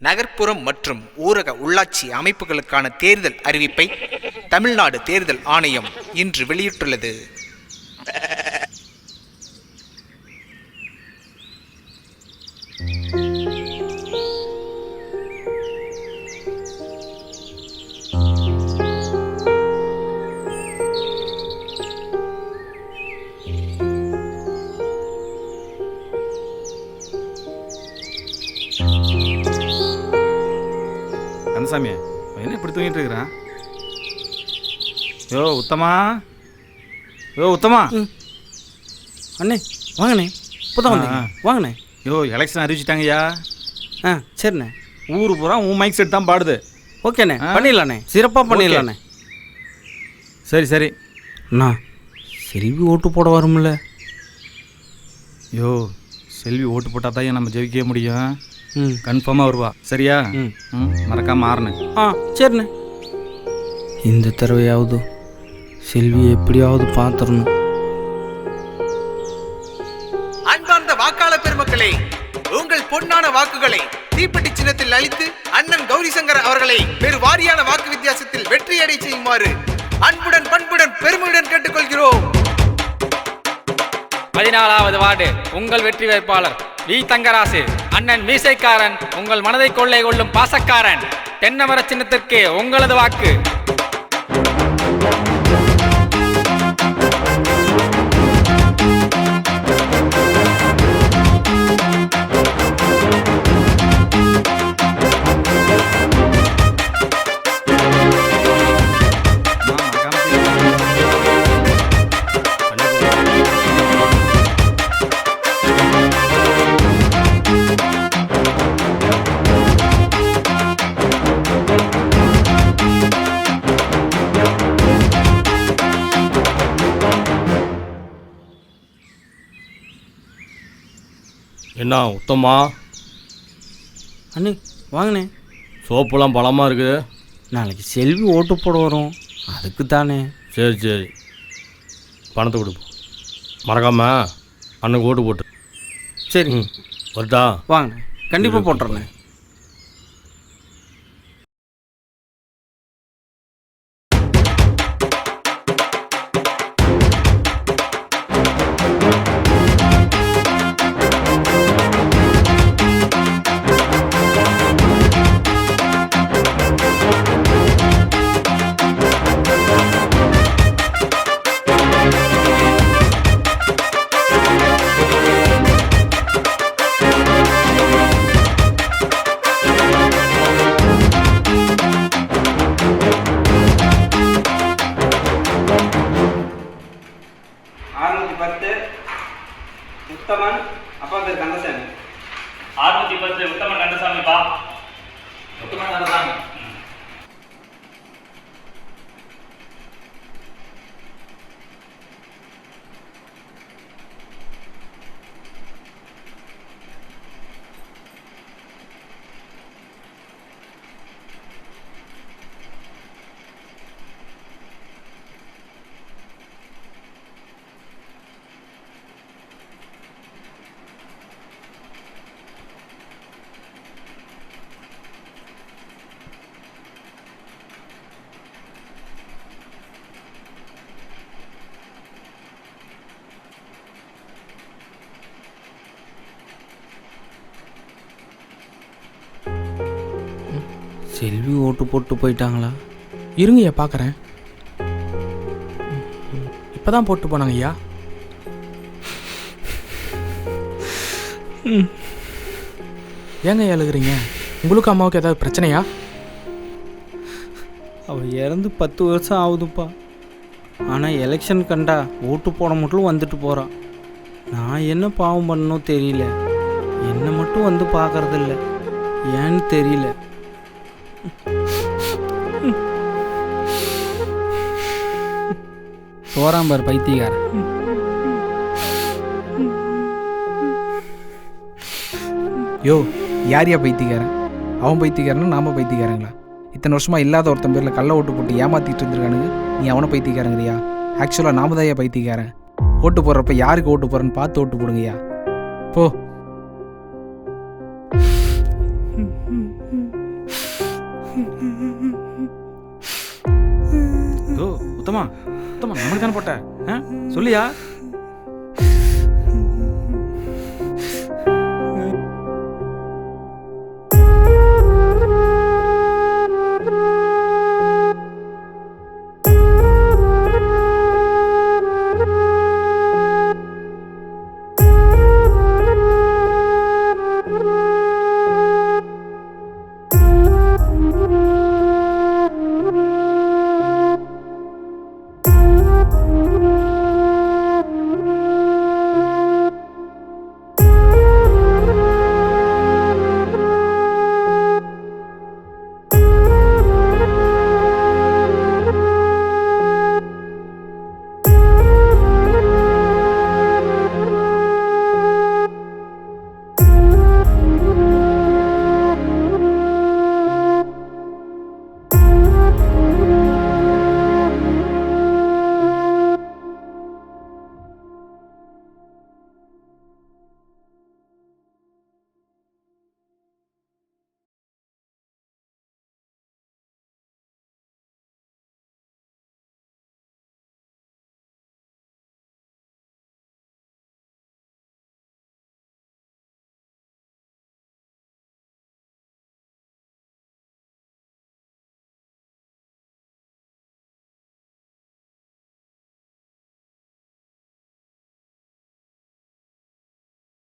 நகர்ப்புறம் மற்றும் ஊரக உள்ளாட்சி அமைப்புகளுக்கான தேர்தல் அறிவிப்பை தமிழ்நாடு தேர்தல் ஆணையம் இன்று வெளியிட்டுள்ளது. கந்தசாமி என்ன இப்படி தூங்கிட்டு இருக்கிறான்? யோ உத்தமா, யோ உத்தமா. அண்ணே வாங்கண்ணே, இப்போதான் வந்தீங்க, வாங்கண்ணே. யோ எலெக்ஷன் அறிவிச்சிட்டாங்கய்யா. சரிண்ணே. ஊர் பூரா உன் மைக் செட் தான் பாடுது. ஓகேண்ணே, பண்ணிடலாண்ணே, சிறப்பாக பண்ணிடலாண்ணே. சரி சரி. அண்ணா செல்வி ஓட்டு போட வரும்ல? யோ செல்வி ஓட்டு போட்டால் தான் நம்ம ஜெயிக்க முடியும். கன்ஃபார்மாக வருவா, சரியா? மறக்காம மாறணு. சரிண்ணே. இந்த தடவையாவது செல்வி எப்படியாவது பார்த்துடணும். அன்பார்ந்த வாக்காளர் பெருமக்களே, உங்கள் பொன்னான வாக்குகளை தீப்பெட்டி சின்னத்தில் அளித்து அண்ணன் கௌரிசங்கர் அவர்களை பெரு வாரியான வாக்கு வித்தியாசத்தில் வெற்றியடை செய்யுமாறு அன்புடன் பண்புடன் பெருமையுடன் கேட்டுக்கொள்கிறோம். 14வது வார்டு உங்கள் வெற்றி வேட்பாளர் வி தங்கராசு அண்ணன் மீசைக்காரன், உங்கள் மனதை கொள்ளை கொள்ளும் பாசக்காரன். தென்னமர சின்னத்திற்கு உங்களது வாக்கு. என்ன உத்தமா? அண்ணே வாங்கண்ணே. சோப்புலாம் பலமாக இருக்குது. நாளைக்கு செல்வி ஓட்டு போட வரும், அதுக்கு தானே. சரி சரி, பணத்தை கொடுப்போம். மறக்காம அண்ணனுக்கு ஓட்டு போட்டு. சரி வரட்டா? வாங்கண்ணே, கண்டிப்பாக போட்டுறேண்ணே. உத்தமன் அப்பா பேர் கந்தசாமி. 610 உத்தமன் கந்தசாமிப்பா. உத்தமன் கந்தசாமி. செல்வி ஓட்டு போட்டு போயிட்டாங்களா? இருங்கய்யா பார்க்குறேன். இப்போ தான் போட்டு போனாங்க ஐயா. ஏங்க எழுதுறீங்க? உங்களுக்கு அம்மாவுக்கு ஏதாவது பிரச்சனையா? அவள் இறந்து 10 வருஷம் ஆகுதுப்பா. ஆனால் எலெக்ஷன் கண்டா ஓட்டு போட மட்டும் வந்துட்டு போகிறான். நான் என்ன பாவம் பண்ணணும் தெரியல, என்னை மட்டும் வந்து பார்க்கறதில்ல, ஏன்னு தெரியல. போறாம்பார் பைத்தியக்காரன். யோ யாரையா பைத்தியக்காரன்? அவன் பைத்தியக்காரனா நாம பைத்தியக்காரங்களா? இத்தனை வருஷமா இல்லாத ஒருத்தன் பேரில் கள்ள ஓட்டு போட்டு ஏமாத்திட்டு இருந்திருக்கானுங்க. நீ அவனை பைத்தியக்காரங்கறியா? ஆக்சுவலாக நாம தான் பைத்தியக்காரன். ஓட்டு போடுறப்ப யாருக்கு ஓட்டு போறேன்னு பார்த்து ஓட்டு போடுங்கய்யா. போ. ஓ உத்தமா உத்தமா நமக்கு தானே போட்ட சொல்லியா